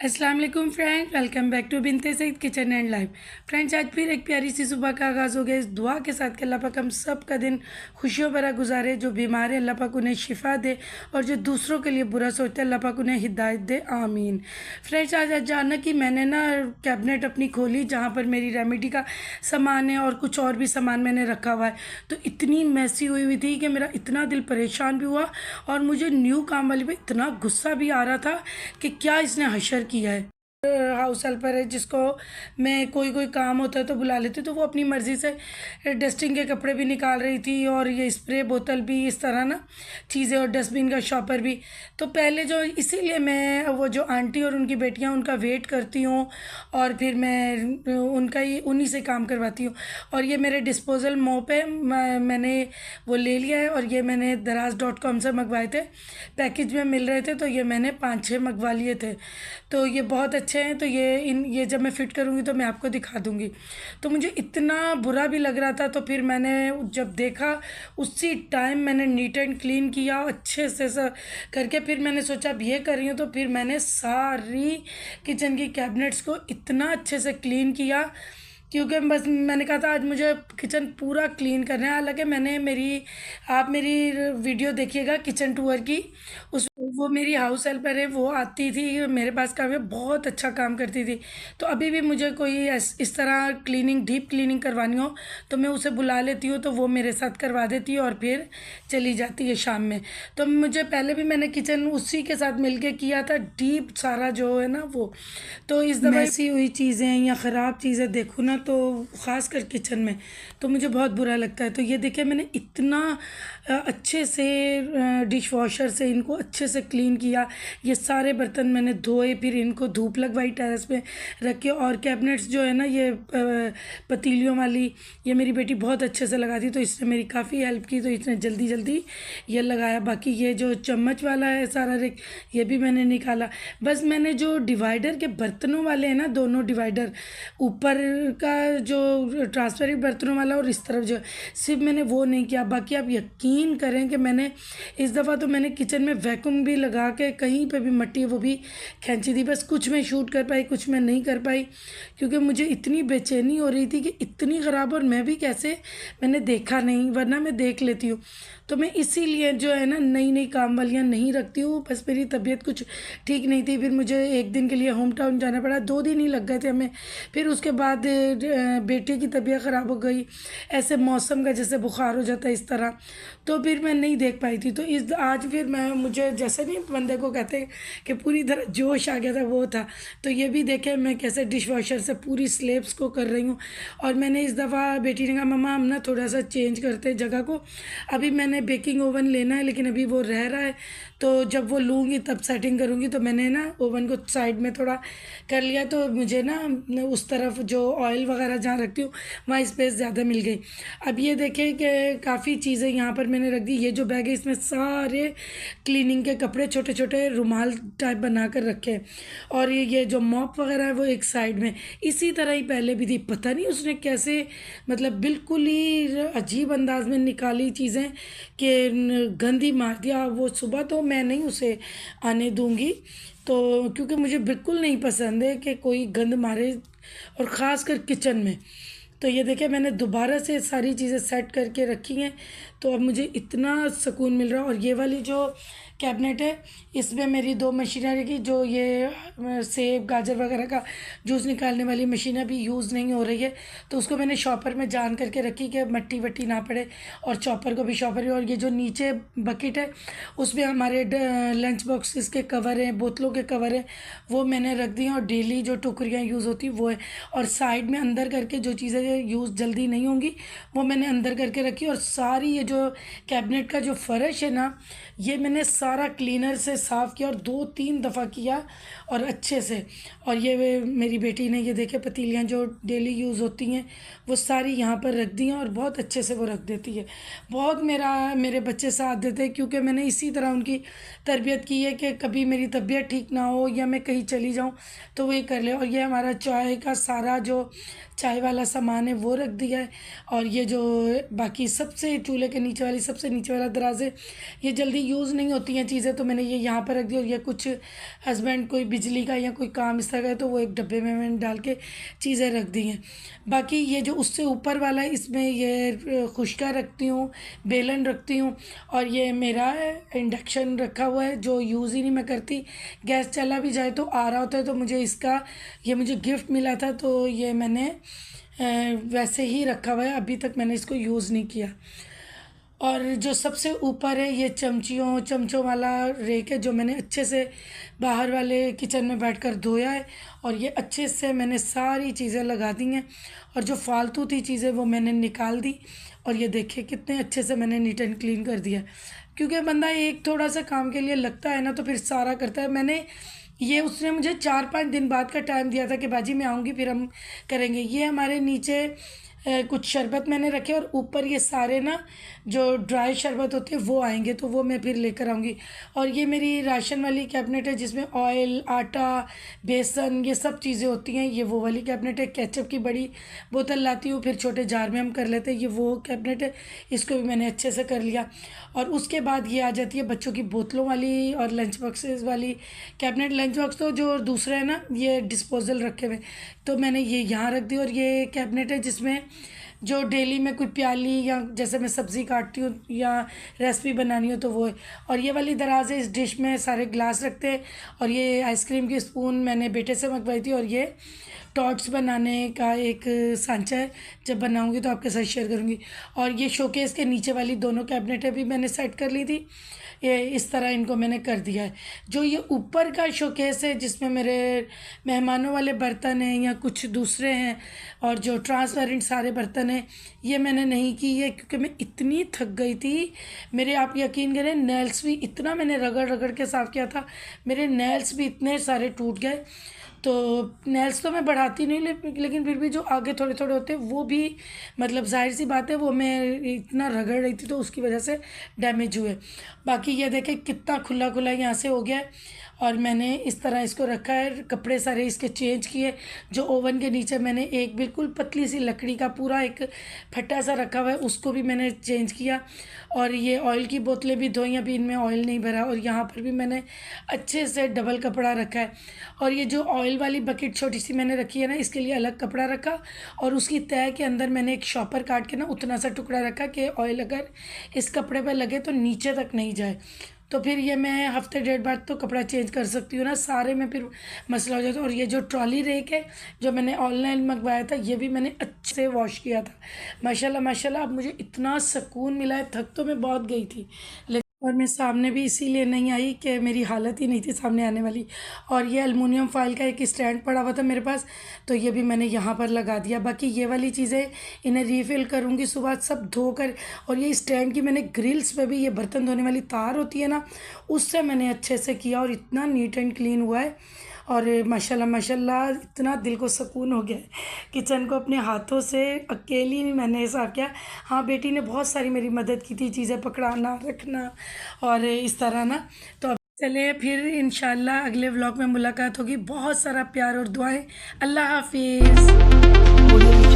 अस्सलाम वालेकुम friends, welcome back to Binte Saeed kitchen and life. Friends, आज फिर एक प्यारी सी सुबह का आगाज़ हो गया इस दुआ के साथ कि अल्लाह पाक हम सब का दिन खुशियों भरा गुजारे। जो बीमार है अल्लाह पाक उन्हें शिफा दे और जो दूसरों के लिए बुरा सोचते हैं अल्लाह पाक उन्हें हिदायत दे, आमीन। फ्रेंड्स, आज अचानक कि मैंने ना कैबिनेट अपनी खोली जहाँ पर मेरी रेमेडी का सामान है और कुछ और भी सामान मैंने रखा हुआ है, तो इतनी मैसी हुई थी कि मेरा इतना दिल परेशान भी हुआ और मुझे न्यू काम वाली पे इतना गुस्सा भी आ रहा था कि क्या इसने हशर किया है। हाउस हेल्पर है जिसको मैं कोई कोई काम होता है तो बुला लेती हूँ, तो वो अपनी मर्ज़ी से डस्टिंग के कपड़े भी निकाल रही थी और ये स्प्रे बोतल भी, इस तरह ना चीज़ें, और डस्टबिन का शॉपर भी। तो पहले जो, इसीलिए मैं वो जो आंटी और उनकी बेटियाँ उनका वेट करती हूँ और फिर मैं उनका ही उन्हीं से काम करवाती हूँ। और ये मेरे डिस्पोज़ल मोप है, मैंने वो ले लिया है और ये मैंने दराज.com से मंगवाए थे, पैकेज में मिल रहे थे, तो ये मैंने 5-6 मंगवा लिए थे। तो ये बहुत अच्छे हैं। तो ये जब मैं फ़िट करूँगी तो मैं आपको दिखा दूँगी। तो मुझे इतना बुरा भी लग रहा था, तो फिर मैंने जब देखा उसी टाइम मैंने नीट एंड क्लीन किया अच्छे से सब करके। फिर मैंने सोचा अब ये कर रही हूँ, तो फिर मैंने सारी किचन की कैबिनेट्स को इतना अच्छे से क्लीन किया, क्योंकि बस मैंने कहा था आज मुझे किचन पूरा क्लीन करना है। हालांकि आप मेरी वीडियो देखिएगा किचन टूर की, उस वो मेरी हाउस हेल्पर है, वो आती थी मेरे पास काम है, बहुत अच्छा काम करती थी। तो अभी भी मुझे कोई इस तरह क्लीनिंग, डीप क्लीनिंग करवानी हो तो मैं उसे बुला लेती हूँ, तो वो मेरे साथ करवा देती है और फिर चली जाती है शाम में। तो मुझे पहले भी मैंने किचन उसी के साथ मिलके किया था, डीप सारा जो है ना वो। तो इस दफ़ा ऐसी हुई चीज़ें या ख़राब चीज़ें देखूँ ना, तो ख़ास कर किचन में तो मुझे बहुत बुरा लगता है। तो ये देखिए मैंने इतना अच्छे से डिश वॉशर से इनको अच्छे से क्लीन किया। ये सारे बर्तन मैंने धोए, फिर इनको धूप लगवाई टेरेस पे रख के। और कैबिनेट्स जो है ना, ये पतीलियों वाली, ये मेरी बेटी बहुत अच्छे से लगाती, तो इसने मेरी काफ़ी हेल्प की, तो इसने जल्दी जल्दी ये लगाया। बाकी ये जो चम्मच वाला है सारा रेक, ये भी मैंने निकाला। बस मैंने जो डिवाइडर के बर्तनों वाले हैं ना, दोनों डिवाइडर, ऊपर का जो ट्रांसपेरेंट बर्तनों वाला और इस तरफ जो, सिर्फ मैंने वो नहीं किया। बाकी आप यकीन करें कि मैंने इस दफ़ा तो मैंने किचन में वैक्यूम भी लगा के कहीं पे भी मट्टी है वो भी खींची थी। बस कुछ मैं शूट कर पाई, कुछ मैं नहीं कर पाई, क्योंकि मुझे इतनी बेचैनी हो रही थी कि इतनी ख़राब, और मैं भी कैसे, मैंने देखा नहीं, वरना मैं देख लेती हूँ। तो मैं इसीलिए जो है ना नई नई काम वालियाँ नहीं रखती हूँ। बस मेरी तबीयत कुछ ठीक नहीं थी, फिर मुझे एक दिन के लिए होम टाउन जाना पड़ा, 2 दिन ही लग गए थे हमें। फिर उसके बाद बेटे की तबीयत ख़राब हो गई, ऐसे मौसम का जैसे बुखार हो जाता है इस तरह, तो फिर मैं नहीं देख पाई थी। तो इस आज फिर मुझे जैसे नहीं बंदे को कहते कि पूरी तरह जोश आ गया था, वो था। तो ये भी देखे मैं कैसे डिश वॉशर से पूरी स्लेब्स को कर रही हूँ। और मैंने इस दफ़ा, बेटी ने कहा मम्मा हम ना थोड़ा सा चेंज करते हैं जगह को, अभी मैंने बेकिंग ओवन लेना है लेकिन अभी वो रह रहा है, तो जब वो लूँगी तब सेटिंग करूँगी। तो मैंने ना ओवन को साइड में थोड़ा कर लिया, तो मुझे ना उस तरफ जो ऑयल वगैरह जहाँ रखती हूँ वहाँ स्पेस ज़्यादा मिल गई। अब ये देखें कि काफ़ी चीज़ें यहाँ पर मैंने रख दी। ये जो बैग है इसमें सारे क्लीनिंग के कपड़े, छोटे छोटे रुमाल टाइप बना कर रखे हैं। और ये जो मॉप वगैरह है वो एक साइड में, इसी तरह ही पहले भी थी। पता नहीं उसने कैसे, मतलब बिल्कुल ही अजीब अंदाज में निकाली चीज़ें कि गंदी मार दिया। वो सुबह तो मैं नहीं उसे आने दूंगी, तो क्योंकि मुझे बिल्कुल नहीं पसंद है कि कोई गंद मारे, और ख़ास कर किचन में। तो ये देखिए मैंने दोबारा से सारी चीज़ें सेट करके रखी हैं, तो अब मुझे इतना सुकून मिल रहा है। और ये वाली जो कैबिनेट है इसमें मेरी 2 मशीनरी की, जो ये सेब गाजर वगैरह का जूस निकालने वाली मशीन अभी यूज़ नहीं हो रही है, तो उसको मैंने शॉपर में जान करके रखी कि मट्टी वट्टी ना पड़े, और चॉपर को भी शॉपर। और ये जो नीचे बकेट है उसमें हमारे लंच बॉक्सेस के कवर हैं, बोतलों के कवर हैं, वो मैंने रख दी हैं। और डेली जो टोकरियाँ यूज़ होती वो है। और साइड में अंदर करके जो चीज़ें यूज़ जल्दी नहीं होंगी वो मैंने अंदर करके रखी। और सारी ये जो कैबिनेट का जो फ़र्श है ना, ये मैंने सारा क्लीनर से साफ़ किया और 2-3 दफ़ा किया और अच्छे से। और ये मेरी बेटी ने, ये देखे पतीलियाँ जो डेली यूज़ होती हैं वो सारी यहाँ पर रख दी हैं, और बहुत अच्छे से वो रख देती है। बहुत मेरे बच्चे साथ देते हैं, क्योंकि मैंने इसी तरह उनकी तरबियत की है कि कभी मेरी तबीयत ठीक ना हो या मैं कहीं चली जाऊँ तो वो ये कर ले। और ये हमारा चाय का सारा जो चाय वाला सामान है वो रख दिया है। और ये जो बाकी सबसे चूल्हे के नीचे वाली, सबसे नीचे वाला दराज है, ये जल्दी यूज़ नहीं होती हैं चीज़ें तो मैंने ये यहाँ पर रख दी। और ये कुछ हस्बैंड कोई बिजली का या कोई काम इस तरह का है तो वो एक डब्बे में मैंने डाल के चीज़ें रख दी हैं। बाकी ये जो उससे ऊपर वाला है इसमें ये खुशका रखती हूँ, बेलन रखती हूँ। और ये मेरा इंडक्शन रखा हुआ है जो यूज़ ही नहीं मैं करती। गैस चला भी जाए तो आ रहा होता है तो मुझे इसका ये मुझे गिफ्ट मिला था तो ये मैंने वैसे ही रखा हुआ है, अभी तक मैंने इसको यूज़ नहीं किया। और जो सबसे ऊपर है ये चमचों वाला रेक है जो मैंने अच्छे से बाहर वाले किचन में बैठकर धोया है। और ये अच्छे से मैंने सारी चीज़ें लगा दी हैं और जो फालतू थी चीज़ें वो मैंने निकाल दी। और ये देखिए कितने अच्छे से मैंने नीट एंड क्लीन कर दिया। क्योंकि बंदा एक थोड़ा सा काम के लिए लगता है ना तो फिर सारा करता है। मैंने ये उसने मुझे 4-5 दिन बाद का टाइम दिया था कि बाजी मैं आऊँगी फिर हम करेंगे। ये हमारे नीचे कुछ शरबत मैंने रखे और ऊपर ये सारे ना जो ड्राई शरबत होते हैं वो आएंगे तो वो मैं फिर लेकर आऊँगी। और ये मेरी राशन वाली कैबिनेट है जिसमें ऑयल, आटा, बेसन ये सब चीज़ें होती हैं। ये वो वाली कैबिनेट है। केचप की बड़ी बोतल लाती हूँ फिर छोटे जार में हम कर लेते हैं, ये वो कैबिनेट है। इसको भी मैंने अच्छे से कर लिया। और उसके बाद ये आ जाती है बच्चों की बोतलों वाली और लंच बॉक्सेस वाली कैबिनेट। लंच बॉक्स तो जो दूसरे है ना ये डिस्पोजल रखे हुए तो मैंने ये यहाँ रख दी। और ये कैबिनेट है जिसमें जो डेली में कोई प्याली या जैसे मैं सब्ज़ी काटती हूँ या रेसिपी बनानी हो तो वो है। और ये वाली दराज है, इस डिश में सारे ग्लास रखते हैं। और ये आइसक्रीम की स्पून मैंने बेटे से मंगवाई थी। और ये टॉर्ट्स बनाने का एक सांचा है, जब बनाऊंगी तो आपके साथ शेयर करूंगी। और ये शोकेस के नीचे वाली दोनों कैबिनेटें भी मैंने सेट कर ली थी। ये इस तरह इनको मैंने कर दिया है। जो ये ऊपर का शोकेस है जिसमें मेरे मेहमानों वाले बर्तन हैं या कुछ दूसरे हैं और जो ट्रांसपेरेंट सारे बर्तन हैं ये मैंने नहीं की है क्योंकि मैं इतनी थक गई थी। मेरे आप यकीन करें नेल्स भी इतना मैंने रगड़ रगड़ के साफ़ किया था, मेरे नेल्स भी इतने सारे टूट गए। तो नेल्स तो मैं बढ़ाती नहीं लेकिन फिर भी जो आगे थोड़े थोड़े होते हैं वो भी मतलब जाहिर सी बात है वो मैं इतना रगड़ रही थी तो उसकी वजह से डैमेज हुए। बाकी ये देखें कितना खुला खुला यहाँ से हो गया है। और मैंने इस तरह इसको रखा है, कपड़े सारे इसके चेंज किए। जो ओवन के नीचे मैंने एक बिल्कुल पतली सी लकड़ी का पूरा एक फट्टा सा रखा हुआ है उसको भी मैंने चेंज किया। और ये ऑयल की बोतलें भी धोई, अभी इनमें ऑयल नहीं भरा। और यहाँ पर भी मैंने अच्छे से डबल कपड़ा रखा है। और ये जो ऑयल वाली बकेट छोटी सी मैंने रखी है ना इसके लिए अलग कपड़ा रखा। और उसकी तह के अंदर मैंने एक शॉपर काट के ना उतना सा टुकड़ा रखा कि ऑयल अगर इस कपड़े पर लगे तो नीचे तक नहीं जाए। तो फिर ये मैं हफ्ते 1.5 बाद तो कपड़ा चेंज कर सकती हूँ ना, सारे में फिर मसला हो जाता है। और ये जो ट्रॉली रेक है जो मैंने ऑनलाइन मंगवाया था ये भी मैंने अच्छे से वॉश किया था। माशाल्लाह माशाल्लाह अब मुझे इतना सुकून मिला है। थक तो मैं बहुत गई थी और मैं सामने भी इसीलिए नहीं आई कि मेरी हालत ही नहीं थी सामने आने वाली। और ये एलुमिनियम फॉइल का एक स्टैंड पड़ा हुआ था मेरे पास तो ये भी मैंने यहाँ पर लगा दिया। बाकी ये वाली चीज़ें इन्हें रीफ़िल करूँगी सुबह सब धोकर। और ये स्टैंड की मैंने ग्रिल्स पे भी ये बर्तन धोने वाली तार होती है ना उससे मैंने अच्छे से किया और इतना नीट एंड क्लीन हुआ है। और माशाल्लाह माशाल्लाह इतना दिल को सुकून हो गया है। किचन को अपने हाथों से अकेली मैंने साफ़ किया। हाँ बेटी ने बहुत सारी मेरी मदद की थी, चीज़ें पकड़ाना रखना और इस तरह ना। तो अब चले फिर इंशाल्लाह अगले व्लॉग में मुलाकात होगी। बहुत सारा प्यार और दुआएं। अल्लाह हाफिज़।